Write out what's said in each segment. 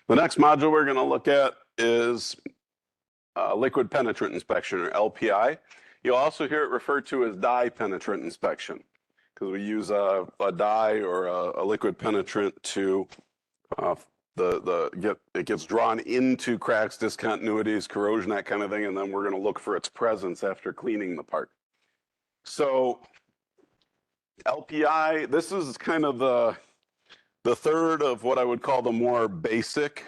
The next module we're going to look at is liquid penetrant inspection, or LPI. You'll also hear it referred to as dye penetrant inspection, because we use a dye or a liquid penetrant to it gets drawn into cracks, discontinuities, corrosion, that kind of thing, and then we're going to look for its presence after cleaning the part. So LPI, this is kind of the third of what I would call the more basic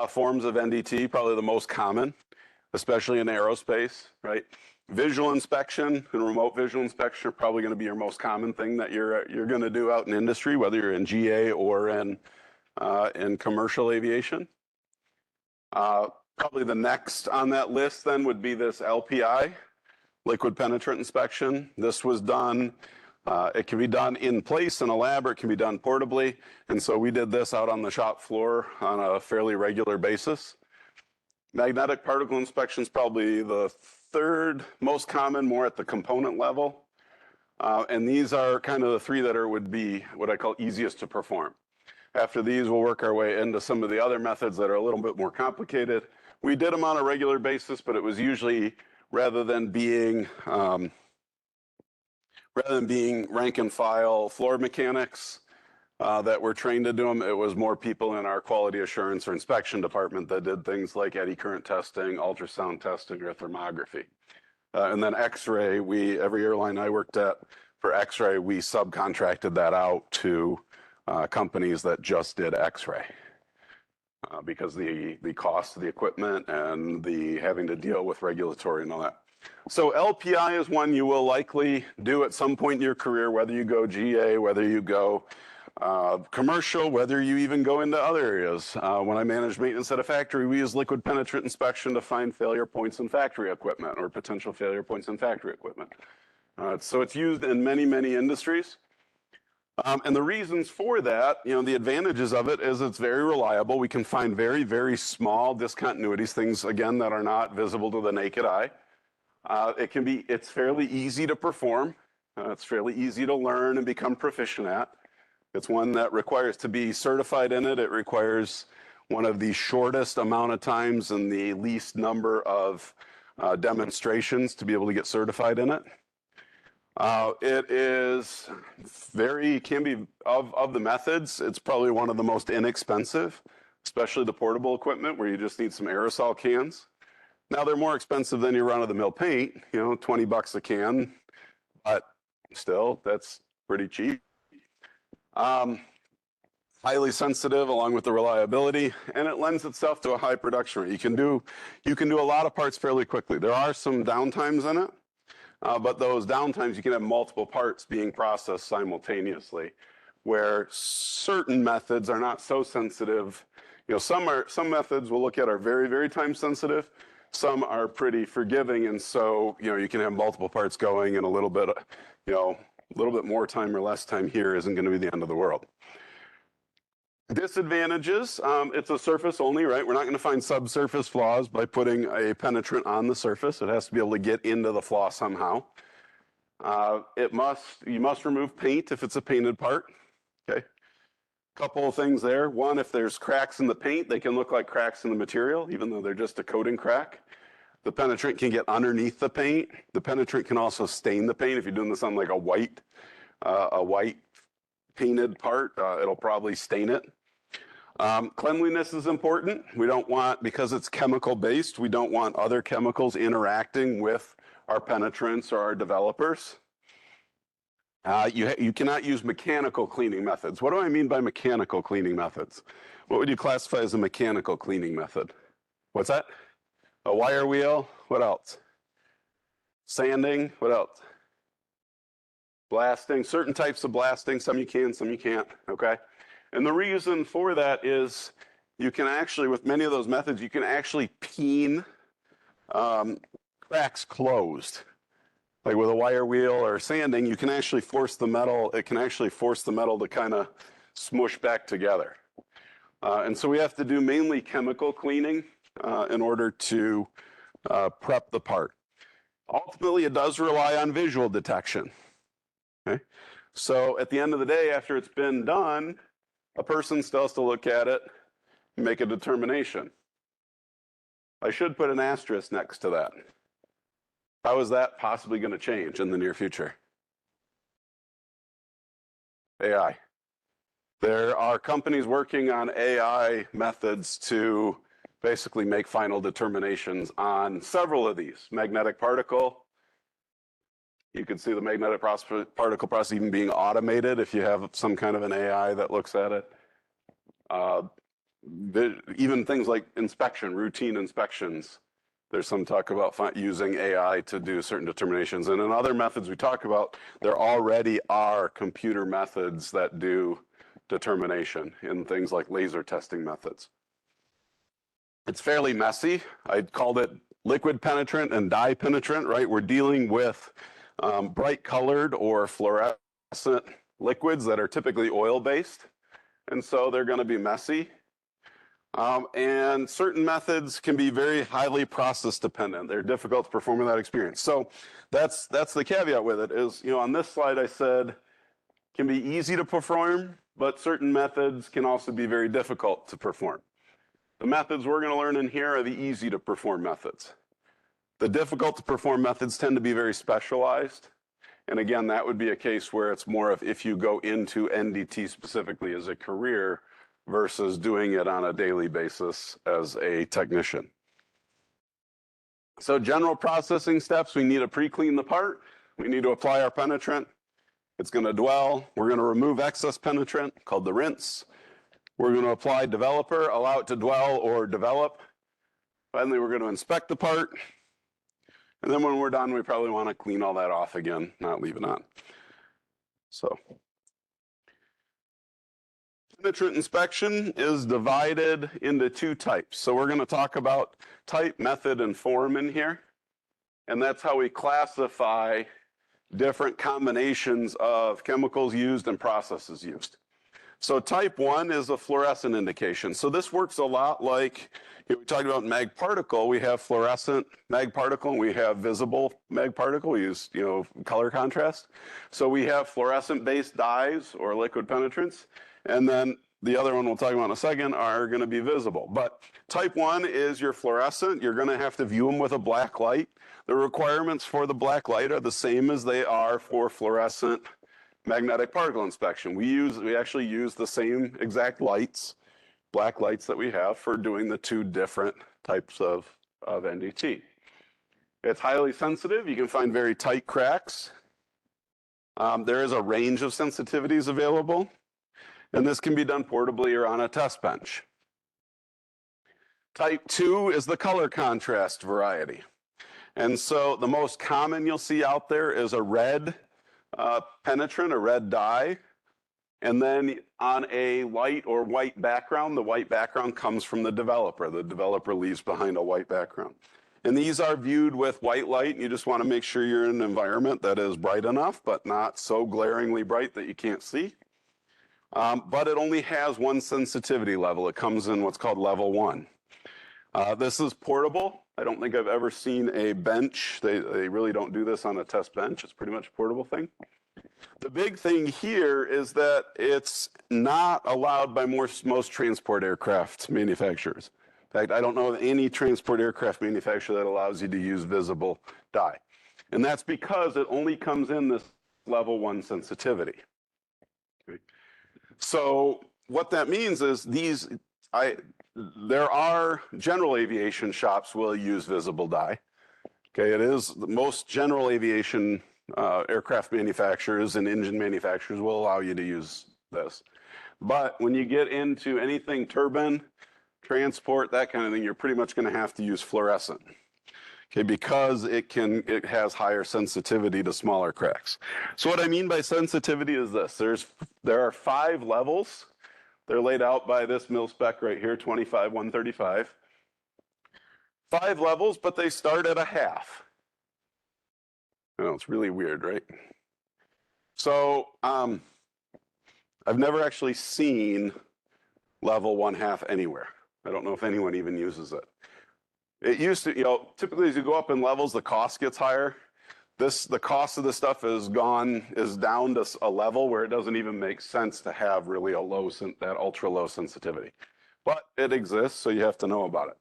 forms of NDT, probably the most common, especially in aerospace, right? Visual inspection and remote visual inspection are probably going to be your most common thing that you're going to do out in industry, whether you're in GA or in commercial aviation. Probably the next on that list then would be this LPI, liquid penetrant inspection. This was done, it can be done in place in a lab, or it can be done portably. And so we did this out on the shop floor on a fairly regular basis. Magnetic particle inspection is probably the third most common, more at the component level. And these are kind of the three that would be what I call easiest to perform. After these, we'll work our way into some of the other methods that are a little bit more complicated. We did them on a regular basis, but it was usually rather than being rank and file floor mechanics that were trained to do them, it was more people in our quality assurance or inspection department that did things like eddy current testing, ultrasound testing, or thermography. And then X-ray, every airline I worked at for X-ray, we subcontracted that out to companies that just did X-ray because the cost of the equipment and the having to deal with regulatory and all that. So LPI is one you will likely do at some point in your career, whether you go GA, whether you go commercial, whether you even go into other areas. When I managed maintenance at a factory, we use liquid penetrant inspection to find failure points in factory equipment or potential failure points in factory equipment. So it's used in many, many industries. And the reasons for that, the advantages of it is it's very reliable. We can find very, very small discontinuities, things, again, that are not visible to the naked eye. It's fairly easy to perform. It's fairly easy to learn and become proficient at. It's one that requires to be certified in it. It requires one of the shortest amount of times and the least number of demonstrations to be able to get certified in it. It is can be, of the methods, it's probably one of the most inexpensive, especially the portable equipment where you just need some aerosol cans. Now they're more expensive than your run-of-the-mill paint, $20 a can, but still, that's pretty cheap. Highly sensitive along with the reliability, and it lends itself to a high production rate. You can do a lot of parts fairly quickly. There are some downtimes in it, but those downtimes, you can have multiple parts being processed simultaneously, where certain methods are not so sensitive. Some methods we'll look at are very, very time sensitive. Some are pretty forgiving, and so you can have multiple parts going, and a little bit more time or less time here isn't going to be the end of the world. Disadvantages, it's a surface only, right? We're not going to find subsurface flaws by putting a penetrant on the surface. It has to be able to get into the flaw somehow. You must remove paint if it's a painted part, okay? Couple of things there. One, if there's cracks in the paint, they can look like cracks in the material, even though they're just a coating crack. The penetrant can get underneath the paint. The penetrant can also stain the paint. If you're doing this on like a white painted part, it'll probably stain it. Cleanliness is important. We don't want, because it's chemical based, we don't want other chemicals interacting with our penetrants or our developers. You cannot use mechanical cleaning methods. What do I mean by mechanical cleaning methods? What would you classify as a mechanical cleaning method? What's that? A wire wheel? What else? Sanding? What else? Blasting, certain types of blasting, some you can, some you can't, okay? And the reason for that is you can actually, with many of those methods, you can actually peen cracks closed. Like with a wire wheel or sanding, you can actually force the metal, it can actually force the metal to kind of smush back together. And so we have to do mainly chemical cleaning in order to prep the part. Ultimately, it does rely on visual detection. Okay? So at the end of the day, after it's been done, a person still has to look at it make a determination. I should put an asterisk next to that. How is that possibly going to change in the near future? AI. There are companies working on AI methods to basically make final determinations on several of these. Magnetic particle. You can see the magnetic particle process even being automated if you have some kind of an AI that looks at it. Even things like inspection, routine inspections. There's some talk about using AI to do certain determinations. And in other methods we talk about, there already are computer methods that do determination in things like laser testing methods. It's fairly messy. I called it liquid penetrant and dye penetrant, right? We're dealing with bright colored or fluorescent liquids that are typically oil-based. And so they're going to be messy. And certain methods can be very highly process dependent. They're difficult to perform in that experience. So that's the caveat with it is, on this slide I said can be easy to perform, but certain methods can also be very difficult to perform. The methods we're going to learn in here are the easy to perform methods. The difficult to perform methods tend to be very specialized. And again, that would be a case where it's more of if you go into NDT specifically as a career versus doing it on a daily basis as a technician. So general processing steps, we need to pre-clean the part. We need to apply our penetrant. It's going to dwell. We're going to remove excess penetrant, called the rinse. We're going to apply developer, allow it to dwell or develop. Finally, we're going to inspect the part. And then when we're done, we probably want to clean all that off again, not leave it on. So penetrant inspection is divided into two types. So we're going to talk about type, method, and form in here. And that's how we classify different combinations of chemicals used and processes used. So type 1 is a fluorescent indication. So this works a lot like, we talked about mag particle. We have fluorescent mag particle and we have visible mag particle. We use, color contrast. So we have fluorescent-based dyes or liquid penetrants. And then the other one we'll talk about in a second are going to be visible. But type 1 is your fluorescent. You're going to have to view them with a black light. The requirements for the black light are the same as they are for fluorescent magnetic particle inspection. We actually use the same exact lights, black lights that we have for doing the two different types of NDT. It's highly sensitive. You can find very tight cracks. There is a range of sensitivities available. And this can be done portably or on a test bench. Type 2 is the color contrast variety. And so the most common you'll see out there is a red penetrant, a red dye. And then on a light or white background, the white background comes from the developer. The developer leaves behind a white background. And these are viewed with white light. You just want to make sure you're in an environment that is bright enough, but not so glaringly bright that you can't see. But it only has one sensitivity level. It comes in what's called level 1. This is portable. I don't think I've ever seen a bench. They really don't do this on a test bench. It's pretty much a portable thing. The big thing here is that it's not allowed by most transport aircraft manufacturers. In fact, I don't know of any transport aircraft manufacturer that allows you to use visible dye. And that's because it only comes in this level 1 sensitivity. Okay. So what that means is there are general aviation shops will use visible dye. Okay, it is most general aviation aircraft manufacturers and engine manufacturers will allow you to use this. But when you get into anything turbine, transport, that kind of thing, you're pretty much going to have to use fluorescent. Okay, because it has higher sensitivity to smaller cracks. So what I mean by sensitivity is this. There are 5 levels. They're laid out by this mil spec right here, 25, 135. 5 levels, but they start at a half. I know, it's really weird, right? So I've never actually seen level 1/2 anywhere. I don't know if anyone even uses it. It used to, typically as you go up in levels, the cost gets higher. The cost of the stuff is down to a level where it doesn't even make sense to have really that ultra low sensitivity. but it exists, so you have to know about it.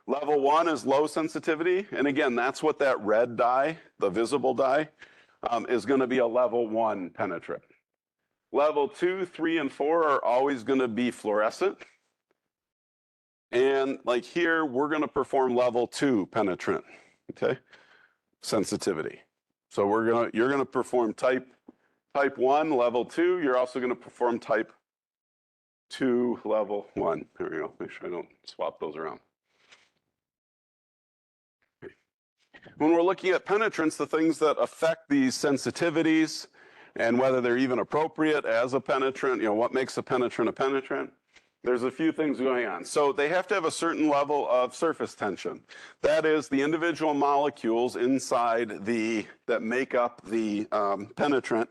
Level 1 is low sensitivity, and again, that's what that red dye, the visible dye, is going to be a level 1 penetrant. Level 2, 3, and 4 are always going to be fluorescent. And like here, we're going to perform level 2 penetrant, okay, sensitivity. So you're going to perform type 1, level 2. You're also going to perform type 2, level 1. There we go. Make sure I don't swap those around. When we're looking at penetrants, the things that affect these sensitivities and whether they're even appropriate as a penetrant, what makes a penetrant, there's a few things going on. So they have to have a certain level of surface tension. That is, the individual molecules inside that make up the penetrant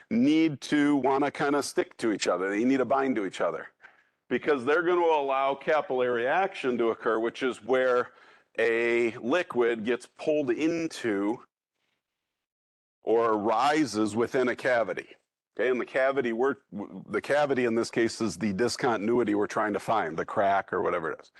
need to want to kind of stick to each other. They need to bind to each other because they're going to allow capillary action to occur, which is where a liquid gets pulled into or rises within a cavity. Okay, and the cavity in this case is the discontinuity we're trying to find, the crack or whatever it is.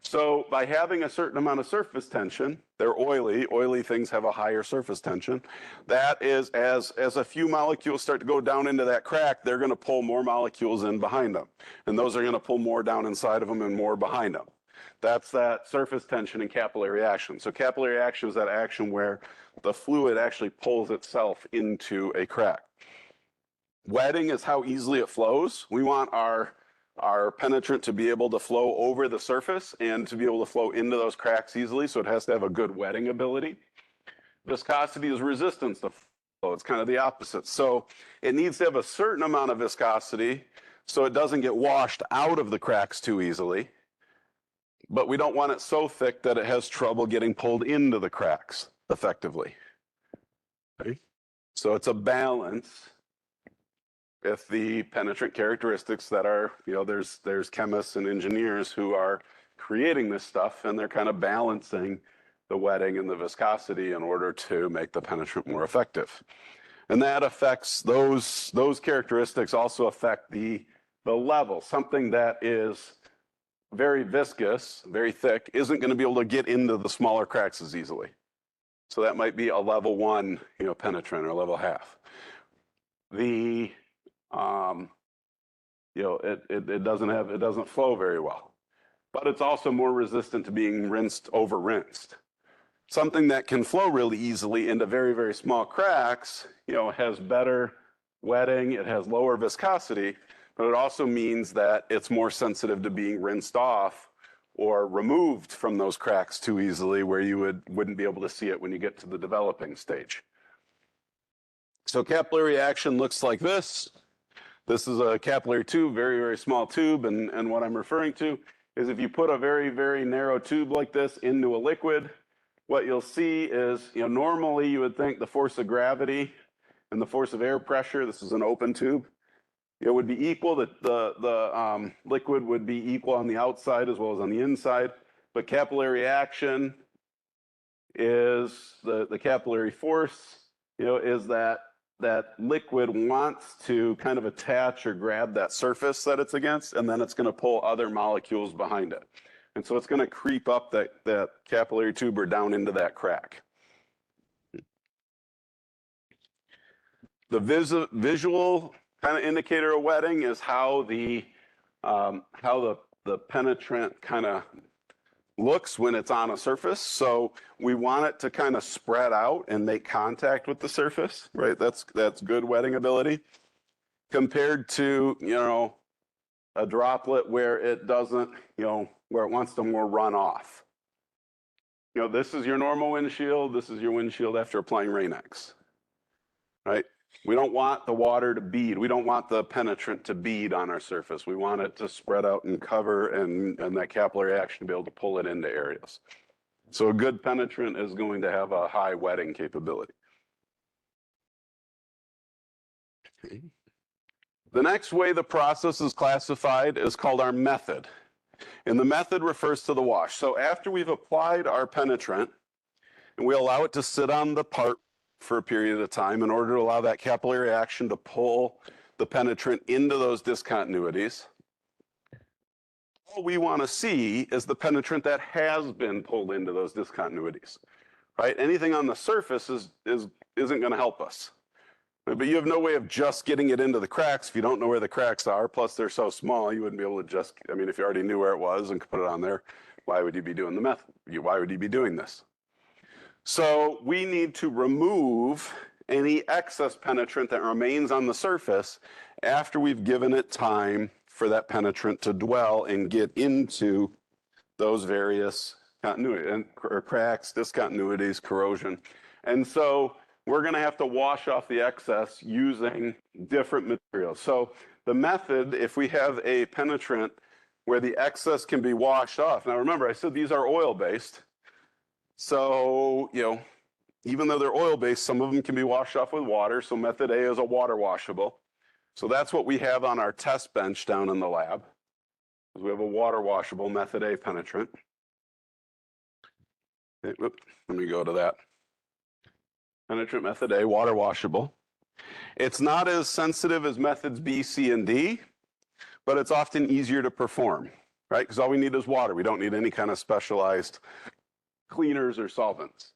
So by having a certain amount of surface tension, they're oily. Oily things have a higher surface tension. That is, as a few molecules start to go down into that crack, they're going to pull more molecules in behind them. And those are going to pull more down inside of them and more behind them. That's that surface tension and capillary action. So capillary action is that action where the fluid actually pulls itself into a crack. Wetting is how easily it flows. We want our penetrant to be able to flow over the surface and to be able to flow into those cracks easily, so it has to have a good wetting ability. Viscosity is resistance to flow. It's kind of the opposite. So it needs to have a certain amount of viscosity so it doesn't get washed out of the cracks too easily. But we don't want it so thick that it has trouble getting pulled into the cracks effectively. Okay? So it's a balance with the penetrant characteristics that are, there's chemists and engineers who are creating this stuff, and they're kind of balancing the wetting and the viscosity in order to make the penetrant more effective. And that affects those characteristics also affect the level. Something that is very viscous, very thick, isn't going to be able to get into the smaller cracks as easily. So that might be a level 1, penetrant or level half. It doesn't flow very well, but it's also more resistant to being over rinsed. Something that can flow really easily into very, very small cracks, has better wetting, it has lower viscosity, but it also means that it's more sensitive to being rinsed off or removed from those cracks too easily, where you wouldn't be able to see it when you get to the developing stage. So capillary action looks like this. This is a capillary tube, very, very small tube, and what I'm referring to is if you put a very, very narrow tube like this into a liquid, what you'll see is, normally you would think the force of gravity and the force of air pressure, this is an open tube, it would be equal. The liquid would be equal on the outside as well as on the inside. But capillary action is the capillary force, is that liquid wants to kind of attach or grab that surface that it's against, and then it's going to pull other molecules behind it. And so it's going to creep up that capillary tube or down into that crack. The visual kind of indicator of wetting is how the penetrant kind of looks when it's on a surface. So we want it to kind of spread out and make contact with the surface, right? That's good wetting ability compared to, a droplet where it doesn't, where it wants to more run off. This is your normal windshield. This is your windshield after applying Rain-X, right? We don't want the water to bead. We don't want the penetrant to bead on our surface. We want it to spread out and cover and that capillary action to be able to pull it into areas. So a good penetrant is going to have a high wetting capability. Okay. The next way the process is classified is called our method. And the method refers to the wash. So after we've applied our penetrant, and we allow it to sit on the part for a period of time in order to allow that capillary action to pull the penetrant into those discontinuities. all we want to see is the penetrant that has been pulled into those discontinuities, right? Anything on the surface isn't going to help us. But you have no way of just getting it into the cracks if you don't know where the cracks are. Plus, they're so small, you wouldn't be able to just, I mean, if you already knew where it was and could put it on there, why would you be doing the method? Why would you be doing this? So we need to remove any excess penetrant that remains on the surface after we've given it time for that penetrant to dwell and get into those various continuity or cracks, discontinuities, corrosion. And so we're going to have to wash off the excess using different materials. So the method, if we have a penetrant where the excess can be washed off. Now remember, I said these are oil-based. So, even though they're oil-based, some of them can be washed off with water. So method A is a water washable. So that's what we have on our test bench down in the lab. We have a water washable method A penetrant. Okay, let me go to that. Penetrant method A, water washable. It's not as sensitive as methods B, C, and D, but it's often easier to perform, right? Because all we need is water. We don't need any kind of specialized cleaners or solvents.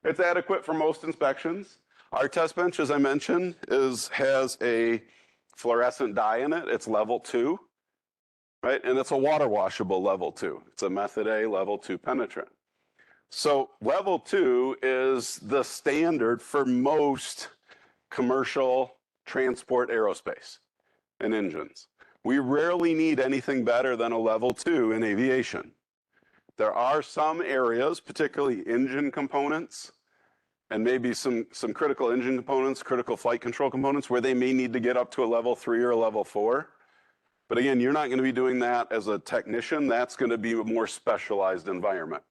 It's adequate for most inspections. Our test bench, as I mentioned, has a fluorescent dye in it. It's level 2, right? And it's a water washable level 2. It's a method A level 2 penetrant. So level 2 is the standard for most commercial transport aerospace and engines. We rarely need anything better than a level 2 in aviation. There are some areas, particularly engine components, and maybe some critical engine components, critical flight control components, where they may need to get up to a level 3 or a level 4. But again, you're not going to be doing that as a technician. That's going to be a more specialized environment,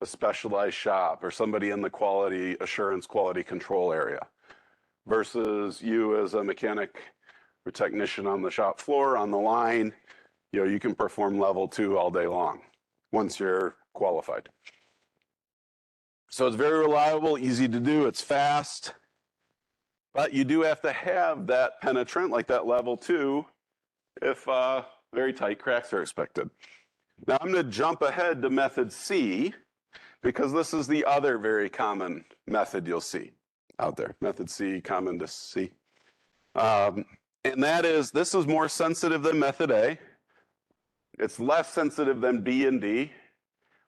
a specialized shop, or somebody in the quality assurance, quality control area, versus you as a mechanic or technician on the shop floor, on the line. You can perform level 2 all day long once you're qualified. So it's very reliable, easy to do, it's fast, but you do have to have that penetrant, like that level 2, if very tight cracks are expected. Now I'm going to jump ahead to method C, because this is the other very common method you'll see out there. Method C, common to C. And that is, this is more sensitive than method A. It's less sensitive than B and D.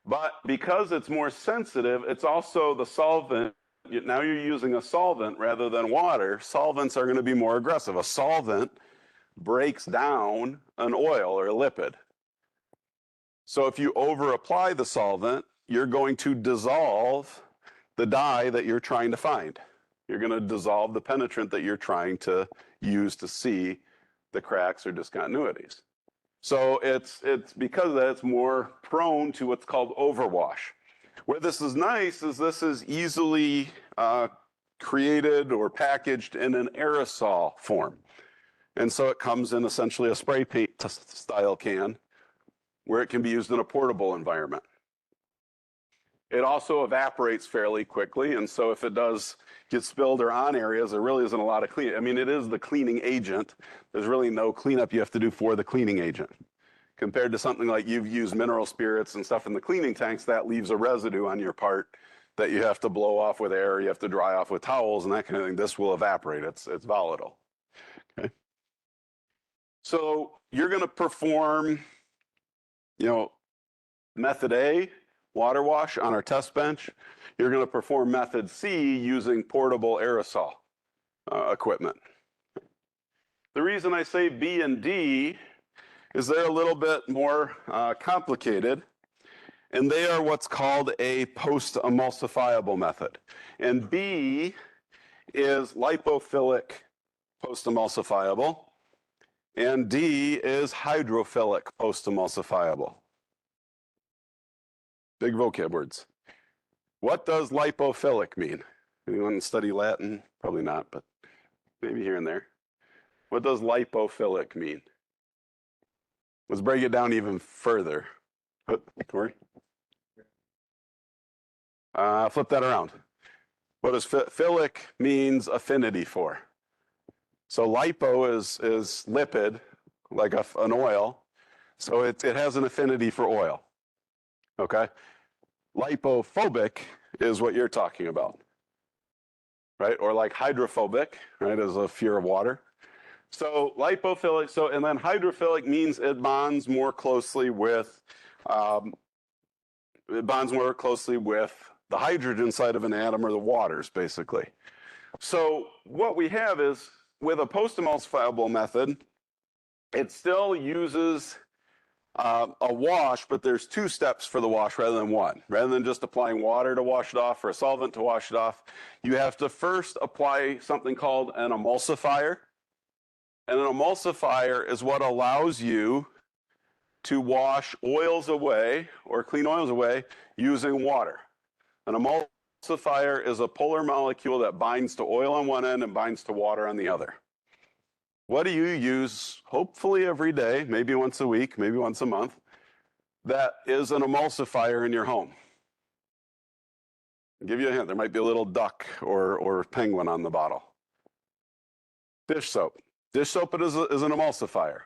But because it's more sensitive, it's also the solvent. Now you're using a solvent rather than water. Solvents are going to be more aggressive. A solvent breaks down an oil or a lipid. So if you over apply the solvent, you're going to dissolve the dye that you're trying to find. You're going to dissolve the penetrant that you're trying to use to see the cracks or discontinuities. So it's because of that, it's more prone to what's called overwash. Where this is nice is this is easily created or packaged in an aerosol form. And so it comes in essentially a spray paint style can where it can be used in a portable environment. It also evaporates fairly quickly, and so if it does get spilled or on areas, there really isn't a lot of cleaning. I mean, it is the cleaning agent. There's really no cleanup you have to do for the cleaning agent. Compared to something like you've used mineral spirits and stuff in the cleaning tanks, that leaves a residue on your part that you have to blow off with air, you have to dry off with towels and that kind of thing. This will evaporate. It's volatile. Okay. So you're going to perform, method A, water wash on our test bench. You're going to perform method C using portable aerosol equipment. The reason I say B and D is they're a little bit more complicated, and they are what's called a post-emulsifiable method. And B is lipophilic post-emulsifiable, and D is hydrophilic post-emulsifiable. Big vocab words. What does lipophilic mean? Anyone study Latin? Probably not, but maybe here and there. What does lipophilic mean? Let's break it down even further. Corey? Flip that around. What does philic means affinity for? So lipo is lipid, like an oil. So it has an affinity for oil, okay? Lipophobic is what you're talking about, right? Or like hydrophobic, right, is a fear of water. So lipophilic, and then hydrophilic means um, it bonds more closely with the hydrogen side of an atom, or the waters, basically. So what we have is, with a post-emulsifiable method, it still uses a wash, but there's two steps for the wash rather than one. Rather than just applying water to wash it off or a solvent to wash it off, you have to first apply something called an emulsifier. And an emulsifier is what allows you to wash oils away or clean oils away using water. An emulsifier is a polar molecule that binds to oil on one end and binds to water on the other. What do you use, hopefully every day, maybe once a week, maybe once a month, that is an emulsifier in your home? I'll give you a hint. There might be a little duck or penguin on the bottle. Dish soap. Dish soap is an emulsifier.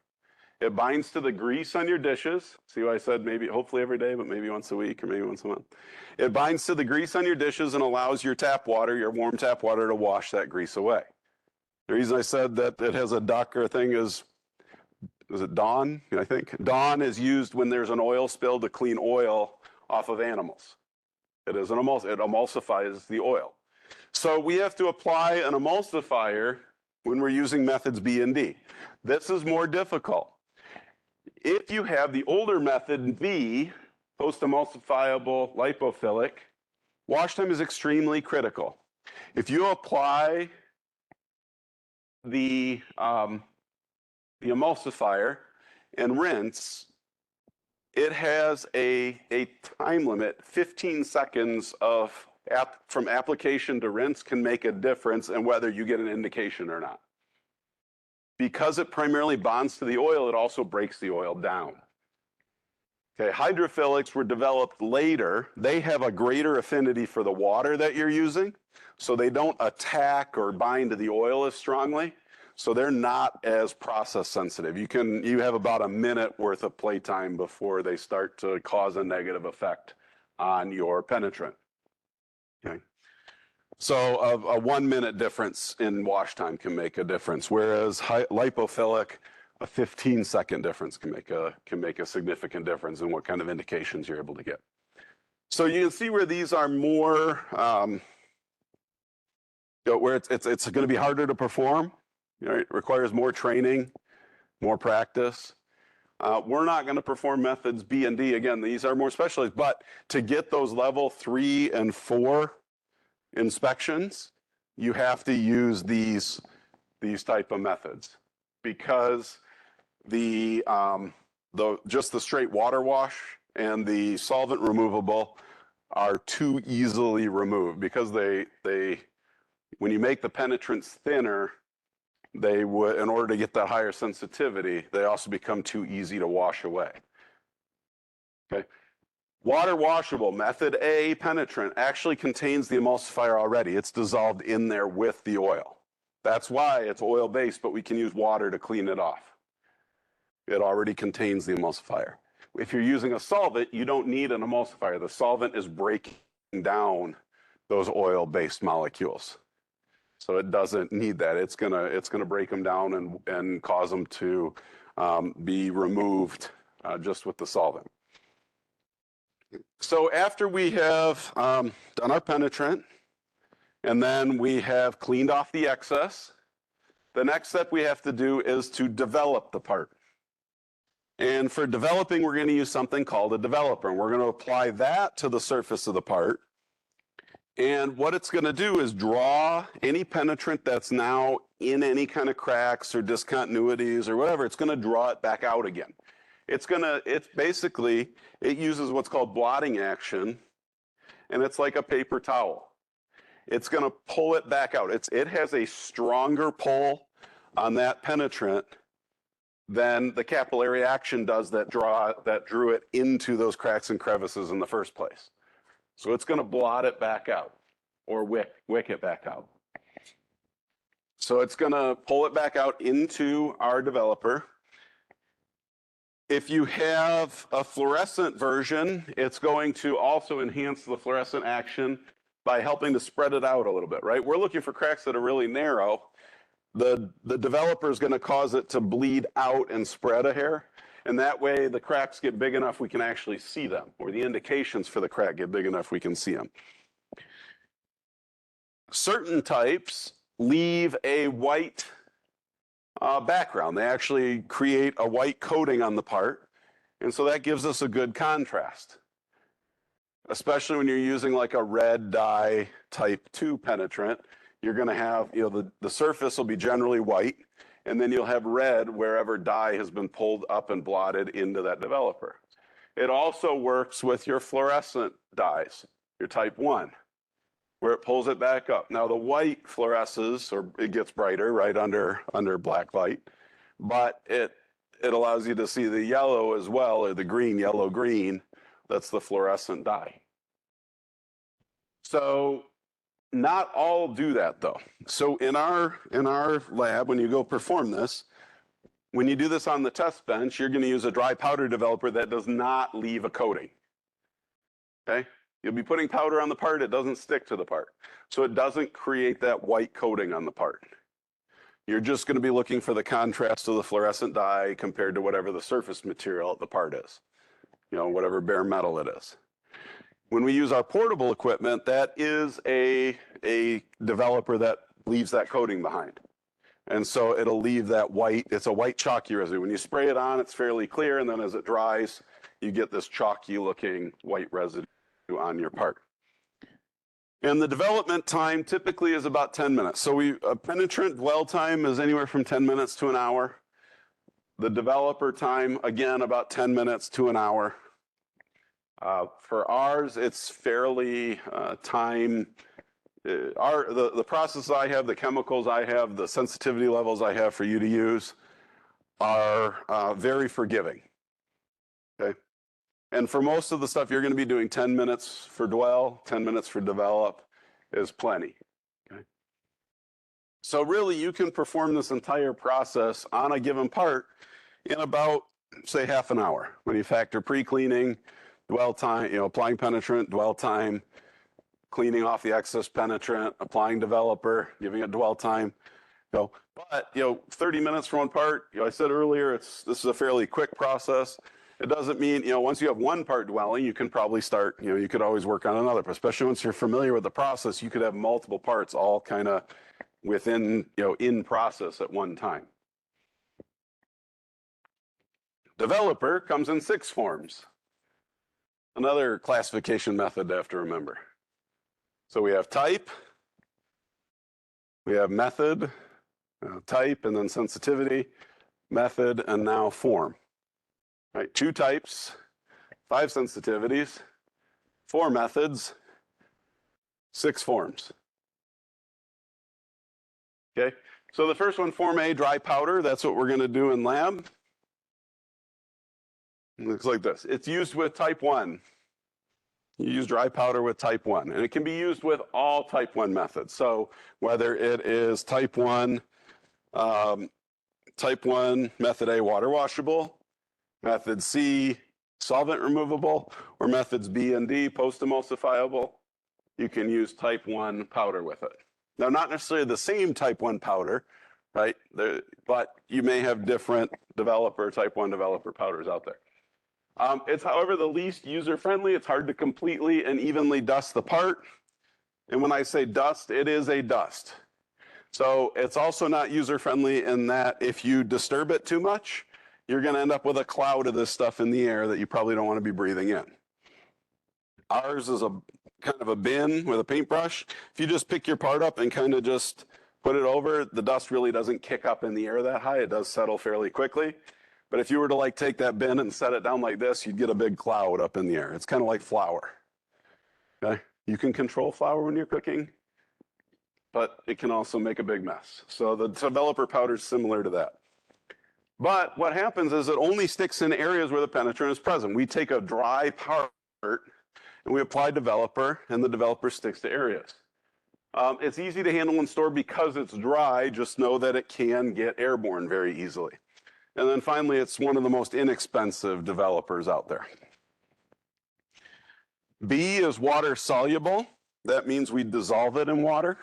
It binds to the grease on your dishes. See why I said maybe, hopefully every day, but maybe once a week or maybe once a month. It binds to the grease on your dishes and allows your tap water, your warm tap water, to wash that grease away. The reason I said that it has a duck or a thing is it Dawn, I think? Dawn is used when there's an oil spill to clean oil off of animals. It emulsifies the oil. So we have to apply an emulsifier when we're using methods B and D. This is more difficult. If you have the older method B, post-emulsifiable lipophilic, wash time is extremely critical. If you apply the emulsifier and rinse, it has a time limit. 15 seconds from application to rinse can make a difference in whether you get an indication or not. Because it primarily bonds to the oil, it also breaks the oil down. Okay, hydrophilics were developed later. They have a greater affinity for the water that you're using, so they don't attack or bind to the oil as strongly. So they're not as process sensitive. You have about a minute worth of playtime before they start to cause a negative effect on your penetrant. Okay. So a 1 minute difference in wash time can make a difference, whereas lipophilic, a 15-second difference can make a significant difference in what kind of indications you're able to get. So you can see where these are more, where it's going to be harder to perform. It requires more training, more practice. We're not going to perform methods B and D. Again, these are more specialized, but to get those level 3 and 4 inspections, you have to use these type of methods, because just the straight water wash and the solvent removable are too easily removed, because when you make the penetrants thinner, they would, in order to get that higher sensitivity, they also become too easy to wash away. Okay. Water washable, method A penetrant actually contains the emulsifier already. It's dissolved in there with the oil. That's why it's oil-based, but we can use water to clean it off. It already contains the emulsifier. If you're using a solvent, you don't need an emulsifier. The solvent is breaking down those oil-based molecules. So it doesn't need that. It's gonna break them down and cause them to be removed just with the solvent. So after we have done our penetrant, and then we have cleaned off the excess, the next step we have to do is to develop the part. And for developing, we're going to use something called a developer, and we're going to apply that to the surface of the part. And what it's going to do is draw any penetrant that's now in any kind of cracks or discontinuities or whatever. It's going to draw it back out again. It uses what's called blotting action, and it's like a paper towel. It's going to pull it back out. It has a stronger pull on that penetrant than the capillary action does that drew it into those cracks and crevices in the first place. So it's going to blot it back out, or wick it back out. So it's going to pull it back out into our developer. If you have a fluorescent version, it's going to also enhance the fluorescent action by helping to spread it out a little bit, right? We're looking for cracks that are really narrow. The developer is going to cause it to bleed out and spread a hair. And that way the cracks get big enough we can actually see them, or the indications for the crack get big enough we can see them. Certain types leave a white background. They actually create a white coating on the part. And so that gives us a good contrast, especially when you're using like a red dye type 2 penetrant. You're going to have, the surface will be generally white, and then you'll have red wherever dye has been pulled up and blotted into that developer. It also works with your fluorescent dyes, your type 1, where it pulls it back up. Now the white fluoresces, or it gets brighter right under black light, but it allows you to see the yellow as well, or the green, yellow, green. That's the fluorescent dye. So not all do that though. So in our lab, when you go perform this, when you do this on the test bench, you're going to use a dry powder developer that does not leave a coating. Okay? You'll be putting powder on the part, it doesn't stick to the part. So it doesn't create that white coating on the part. You're just going to be looking for the contrast of the fluorescent dye compared to whatever the surface material of the part is. Whatever bare metal it is. When we use our portable equipment, that is a developer that leaves that coating behind. And so it'll leave that white, it's a white chalky residue. When you spray it on, it's fairly clear, and then as it dries, you get this chalky looking white residue on your part. And the development time typically is about 10 minutes. So a penetrant dwell time is anywhere from 10 minutes to an hour. The developer time, again, about 10 minutes to an hour. For ours, it's fairly time. The process I have, the chemicals I have, the sensitivity levels I have for you to use are very forgiving. Okay. And for most of the stuff, you're going to be doing 10 minutes for dwell, 10 minutes for develop is plenty. Okay. So really, you can perform this entire process on a given part in about, say, half an hour. When you factor pre-cleaning, dwell time, applying penetrant, dwell time, cleaning off the excess penetrant, applying developer, giving it dwell time. But 30 minutes for one part. I said earlier, this is a fairly quick process. It doesn't mean, once you have one part dwelling, you can probably start, you could always work on another, especially once you're familiar with the process, you could have multiple parts all kind of within, in process at one time. Developer comes in 6 forms. Another classification method to have to remember. So we have type, we have method, type, and then sensitivity, method, and now form. Right, 2 types, 5 sensitivities, 4 methods, 6 forms. Okay, so the first one, Form A, dry powder, that's what we're going to do in lab. It looks like this. It's used with type 1. You use dry powder with type 1, and it can be used with all type 1 methods. So whether it is type 1 method A, water washable, method C, solvent removable, or methods B and D, post-emulsifiable, you can use type 1 powder with it. Now, not necessarily the same type 1 powder, right? But you may have different type 1 developer powders out there. It's, however, the least user-friendly. It's hard to completely and evenly dust the part. And when I say dust, it is a dust. So it's also not user-friendly in that if you disturb it too much, you're going to end up with a cloud of this stuff in the air that you probably don't want to be breathing in. Ours is a kind of a bin with a paintbrush. If you just pick your part up and kind of just put it over, the dust really doesn't kick up in the air that high. It does settle fairly quickly. But if you were to take that bin and set it down like this, you'd get a big cloud up in the air. It's kind of like flour. Okay? You can control flour when you're cooking, but it can also make a big mess. So the developer powder is similar to that. But what happens is it only sticks in areas where the penetrant is present. We take a dry part and we apply developer, and the developer sticks to areas. It's easy to handle and store because it's dry. Just know that it can get airborne very easily. And then finally, it's one of the most inexpensive developers out there. B is water soluble. That means we dissolve it in water.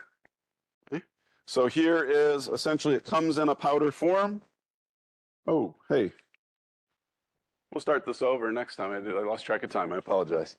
Okay. So here is essentially, it comes in a powder form. Oh, hey. We'll start this over next time. I lost track of time. I apologize.